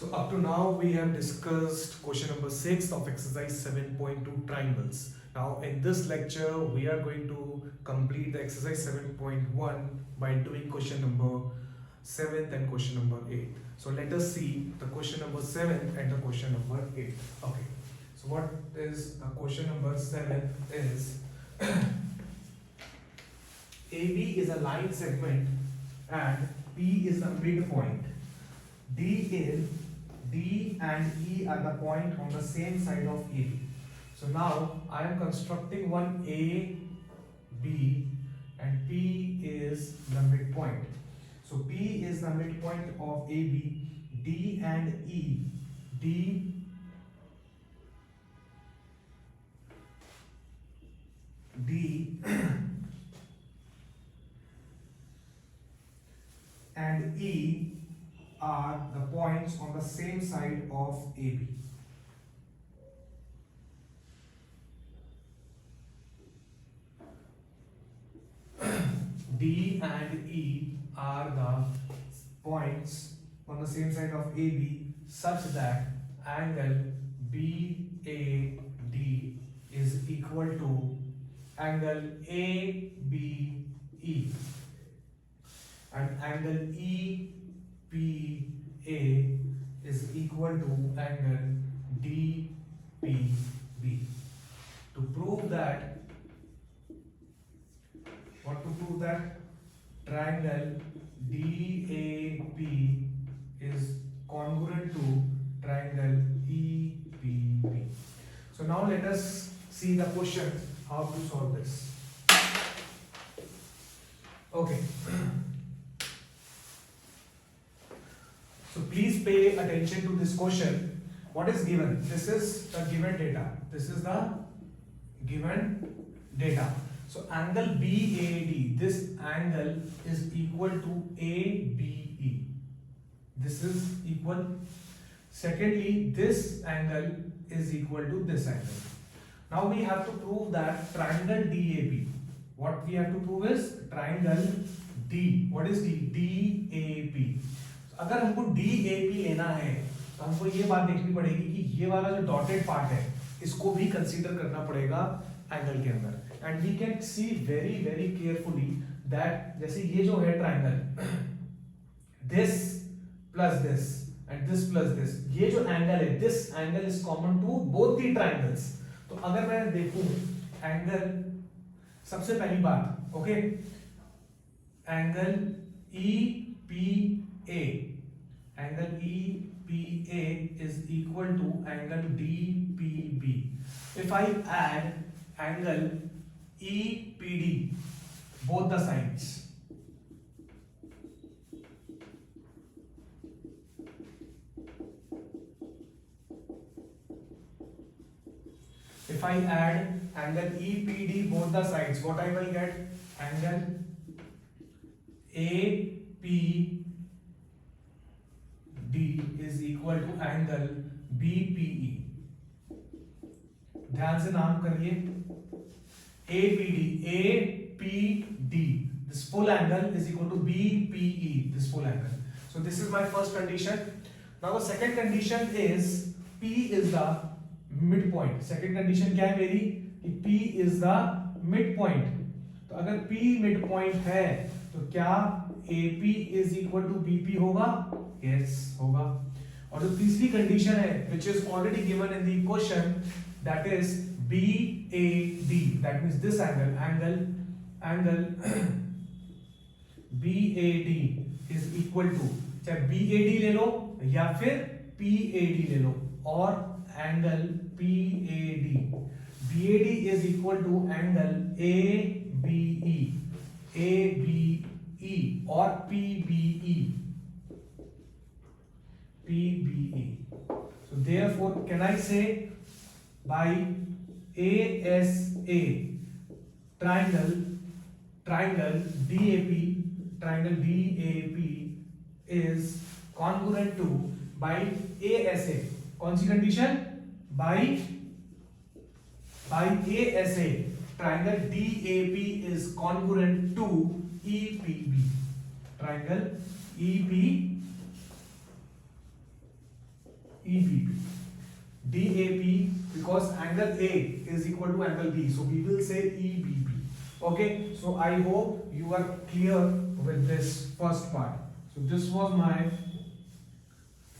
So up to now we have discussed question number 6 of exercise 7.2 triangles. Now in this lecture we are going to complete the exercise 7.1 by doing question number 7 and question number 8. So let us see the question number 7 and the question number 8. Okay. So what is the question number 7 is AB is a line segment and P is the midpoint. D and E are the point on the same side of AB. So now I am constructing one A, B and P is the midpoint. So P is the midpoint of AB, D and E. D and E are the points on the same side of AB. D and E are the points on the same side of AB such that angle BAD is equal to angle ABE and angle EPA is equal to angle DPB. To prove that, triangle DAP is congruent to triangle EPB. So now let us see the question how to solve this. Okay. So please pay attention to this question. What is given? This is the given data. This is the given data. So angle BAD, this angle is equal to ABE. This is equal. Secondly, this angle is equal to this angle. Now we have to prove that triangle DAP. What we have to prove is triangle D. What is D? DAP. अगर हमको DAP लेना है तो हमको ये बात देखनी पड़ेगी कि ये वाला जो डॉटेड पार्ट है इसको भी कंसीडर करना पड़ेगा एंगल के अंदर. And we can see very very carefully that जैसे ये जो है triangle this plus this and this plus this, ये जो एंगल है this angle is common to both the triangles. तो अगर मैं देखूं एंगल, सबसे पहली बात okay, angle EPA, angle EPA is equal to angle DPB. If I add angle EPD, both the sides, if I add angle EPD both the sides, what I will get? Angle APD is equal to angle BPE. ध्यान से नाम करिए. APD, this full angle is equal to BPE, this full angle. So this is my first condition. Now the second condition is P is the midpoint. Second condition क्या है मेरी कि P is the midpoint. तो अगर P midpoint है तो क्या AP is equal to BP होगा? Yes होगा. और जो तीसरी कंडीशन है which is already given in the equation, that is BAD, that means this angle BAD is equal to, चाहे BAD ले लो या फिर PAD ले लो, और angle BAD is equal to angle ABE or PBE. So therefore can I say by ASA triangle DAP is congruent to, by ASA कौन सी condition? by ASA triangle DAP is congruent to EPB. Triangle EPB EBP. DAP, because angle A is equal to angle B, so we will say EBP. Okay, so I hope you are clear with this first part. So this was my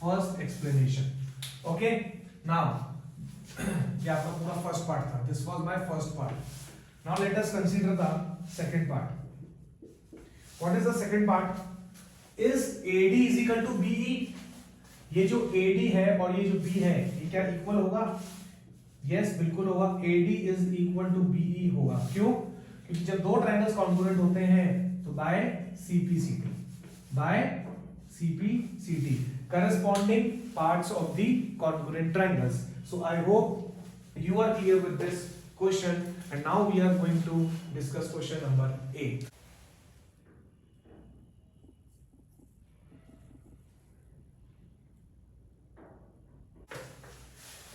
first explanation. Okay, now ये आपका पूरा first part था. This was my first part. Now let us consider the second part. What is the second part? Is AD is equal to BE? ये जो AD है और ये जो B है, ये क्या इक्वल होगा? Yes, बिल्कुल होगा. AD is equal to BE होगा. क्यों? क्योंकि जब दो ट्रायंगल्स कॉन्ग्रुएंट होते हैं तो by CPCT, by CPCT, corresponding parts of the congruent triangles. So I hope you are clear with this question, and now we are going to discuss question number 8.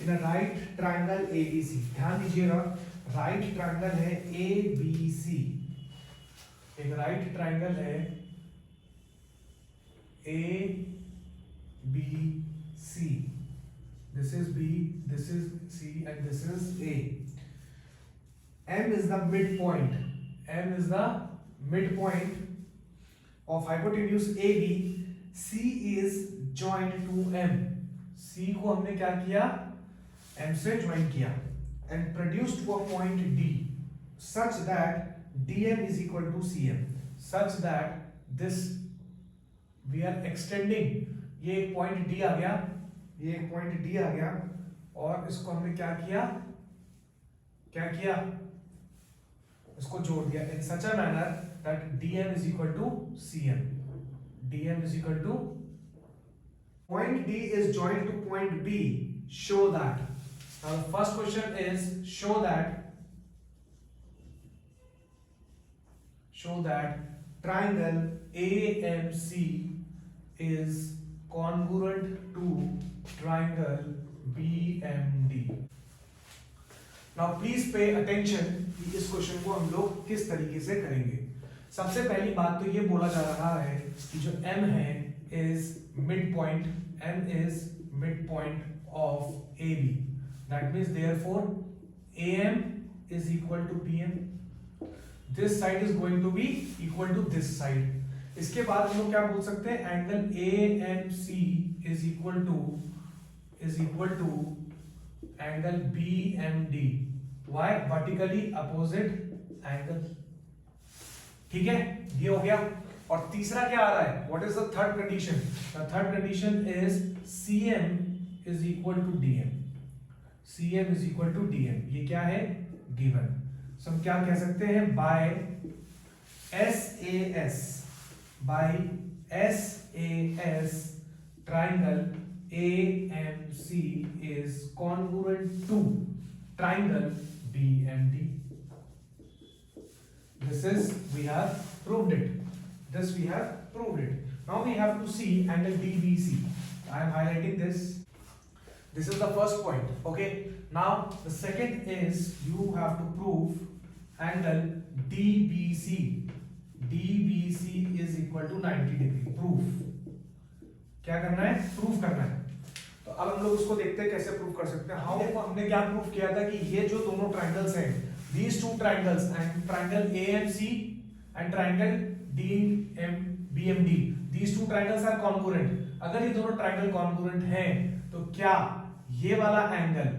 In a right triangle ABC, ध्यान दीजिएगा, right triangle है ABC, एक right triangle है ABC, this is B, this is C, and this is A. M is the midpoint, M is the midpoint of hypotenuse AB. C is joined to M, C को हमने क्या किया, M से join किया, and produced to a point D such that DM is equal to CM, such that this we are extending, ये एक point D आ गया, ये एक पॉइंट D आ गया, और इसको हमने क्या किया, क्या किया, इसको जोड़ दिया in such a manner that DM is equal to CM, DM is equal to point D is joined to point B. Show that. Now the first question is show that triangle AMC is congruent to triangle BMD. Now please pay attention कि इस question को हम लोग किस तरीके से करेंगे. सबसे पहली बात तो ये बोला जा रहा है कि जो M है is midpoint, M is midpoint of AB. That means therefore AM is equal to BM. This side is going to be equal to this side. इसके बाद हम लोग क्या बोल सकते हैं, angle AMC is equal to angle BMD. Why? Vertically opposite angle. ठीक है, ये हो गया. और तीसरा क्या आ रहा है, what is the third condition? The third condition is CM is equal to DM. CM is equal to DM. ये क्या है, given. So हम क्या कह सकते हैं, by SAS triangle AMC is congruent to triangle BMD. This is, we have proved it. This we have proved it. Now we have to see angle DBC. I am highlighting this. This is the first point. Okay. Now the second is you have to prove angle DBC. DBC is equal to 90 degree. Proof. क्या करना है, proof करना है. तो अब हम लोग उसको देखते हैं कैसे प्रूफ कर सकते हैं. हमने क्या प्रूफ किया था कि ये जो दोनों ट्राइंगल्स हैं, these two triangles and triangle AMC and triangle BMD, these two triangles are congruent. अगर ये दोनों ट्राइंगल congruent हैं तो क्या ये वाला angle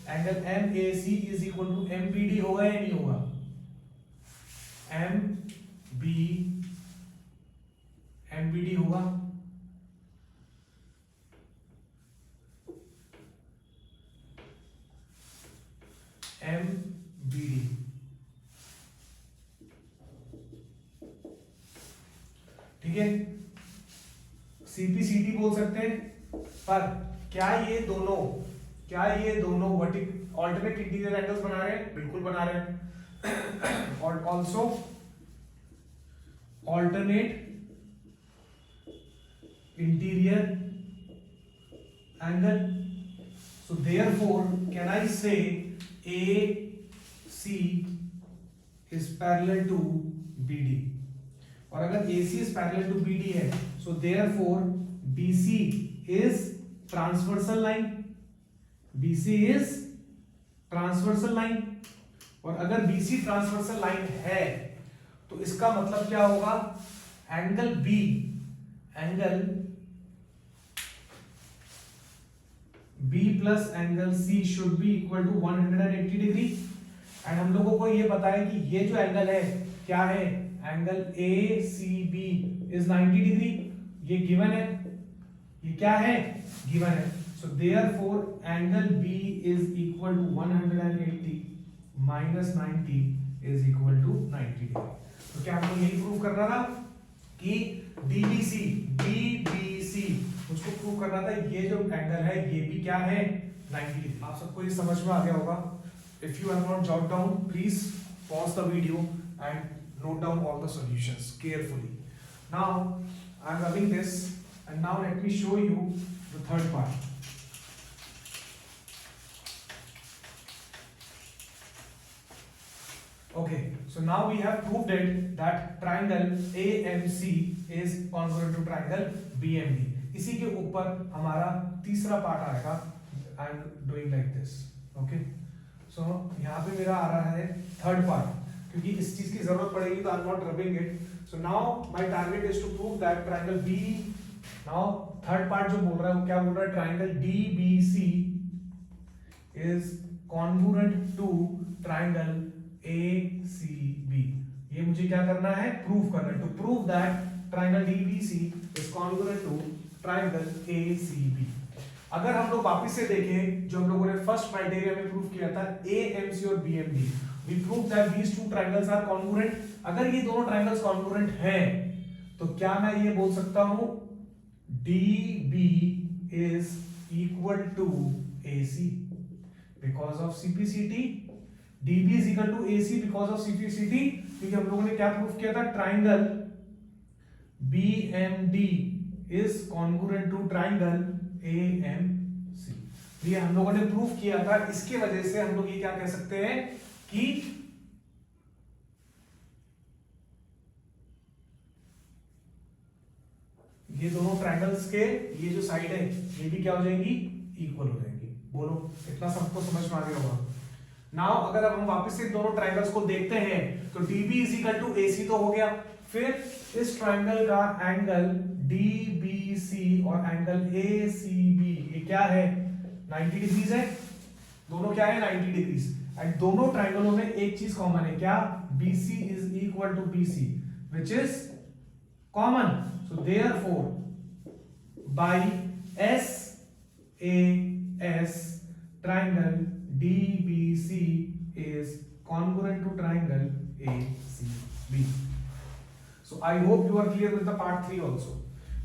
MAC is equal to MBD होगा या नहीं होगा, MBD होगा. MBD. ठीक है, CPCT बोल सकते हैं. पर क्या ये दोनों ऑल्टरनेट इंटीरियर एंगल्स बना रहे हैं? बिल्कुल बना रहे हैं. और also alternate interior angle. So therefore, can I say AC is parallel to BD? और अगर AC is parallel to BD है, so therefore BC is transversal line, BC is transversal line, और अगर BC transversal line है तो इसका मतलब क्या होगा, angle B plus angle C should be equal to 180 degree. And हम लोगों को ये पता है कि ये जो एंगल है क्या है, एंगल ACB इज 90 डिग्री, ये गिवन है, ये क्या है, गिवन है। So therefore angle B is equal to 180 minus 90 is equal to 90 degree. तो क्या हमको यही प्रूव करना था कि DBC उसको प्रूव करना था, ये जो एंगल है ये भी क्या है, 90 डिग्री। आप सबको ये समझ में आ गया होगा। If you have not jot down, please pause the video and note down all the solutions carefully. Now I am rubbing this and now let me show you the third part. Okay, so now we have proved it that triangle AMC is congruent to triangle BMD. इसी के ऊपर हमारा तीसरा part आएगा। I am doing like this, okay. So यहाँ पे मेरा आ रहा है थर्ड पार्ट, क्योंकि इस चीज की जरूरत पड़ेगी तो I am not rubbing it. So now my target is to prove that triangle B, now third part जो बोल रहा है वो क्या बोल रहा है, triangle DBC is congruent to triangle ACB। ये मुझे क्या करना है, प्रूव करना है। To prove that triangle DBC is congruent to triangle ACB। अगर हम लोग वापस से देखें जो हम लोगों ने फर्स्ट क्राइटेरिया में प्रूव किया था, AMC और BMD, we prove that these two triangles are congruent. अगर ये दोनों ट्रायंगल्स कॉन्ग्रुएंट हैं तो क्या मैं ये बोल सकता हूं DB is equal to AC because of CPCT। DB is equal to AC because of CPCT, क्योंकि हम लोगों ने क्या प्रूफ किया था, triangle BMD is congruent to triangle AMC। ये हम लोगों ने प्रूफ किया था, इसके वजह से हम लोग ये क्या कह सकते हैं कि ये दोनों ट्राइंगल्स के ये जो साइड है ये भी क्या हो जाएंगी, इक्वल हो जाएंगी। बोलो इतना सबको समझ में आ गया होगा। नाउ अगर अब हम वापस से दोनों ट्रायंगल्स को देखते हैं तो DB is equal to AC तो हो गया, फिर इस ट्रायंगल का एंगल DBC और एंगल ACB ये क्या है, 90 डिग्रीज है, दोनों क्या है 90 डिग्रीज। एंड दोनों ट्रायंगलों में एक चीज कॉमन है, क्या, BC is equal to BC which is common. So therefore by SAS triangle DBC is congruent to triangle ACB. So I hope you are clear with the part 3 also.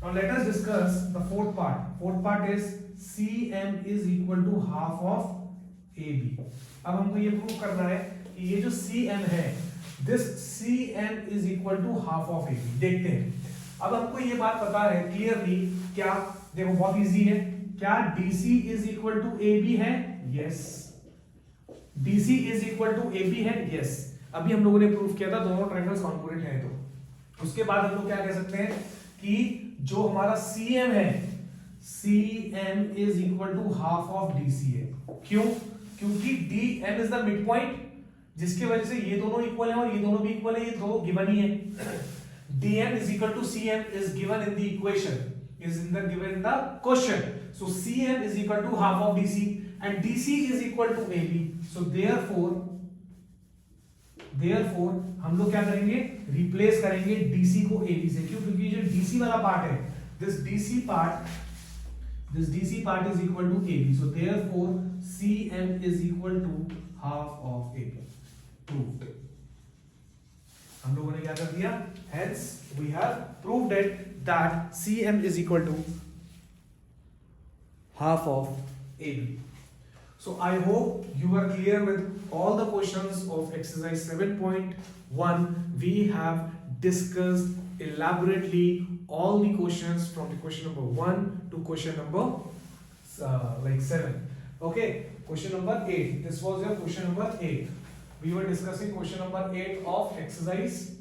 Now let us discuss the fourth part. Fourth part is CM is equal to half of AB. अब हमको ये prove करना है कि ये जो CM है, this CM is equal to half of AB. देखते हैं। अब हमको ये बात पता है क्लियरली, क्या, देखो बहुत इजी है, क्या DC is equal to AB है, yes। DC is equal to AB है, yes। अभी हम लोगों ने प्रूव किया था दोनों ट्रायंगल्स कॉन्ग्रुएंट हैं। तो उसके बाद हम लोग क्या कह सकते हैं कि जो हमारा CM है, CM is equal to half of DC है। क्यों? क्योंकि DM is the midpoint, जिसकी वजह से ये दोनों इक्वल है और ये दोनों भी इक्वल है, ये दो गिवन ही है। DM is equal to CM is given in the equation, is in the given in the question. So CM is equal to half of DC and DC is equal to AB. So therefore हम लोग क्या करेंगे, replace करेंगे DC को AB से। क्यों? क्योंकि जो DC वाला पार्ट है, this DC part is equal to AB. So therefore CM is equal to half of AB. Proved. हम लोगों ने क्या कर दिया, hence we have proved it that CM is equal to half of AB. So I hope you are clear with all the questions of exercise 7.1. We have discussed elaborately all the questions from the question number 1 to question number 7. Okay, question number 8. This was your question number 8. We were discussing question number 8 of exercise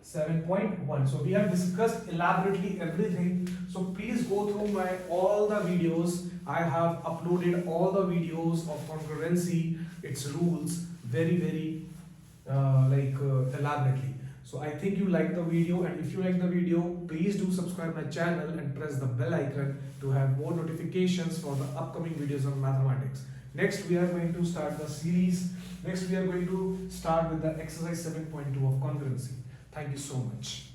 7.1. So we have discussed elaborately everything. So please go through my all the videos. I have uploaded all the videos of congruency, its rules, very elaborately. So I think you like the video, and if you like the video, please do subscribe my channel and press the bell icon to have more notifications for the upcoming videos on mathematics. Next we are going to start the series. Next we are going to start with the exercise 7.2 of congruency. Thank you so much.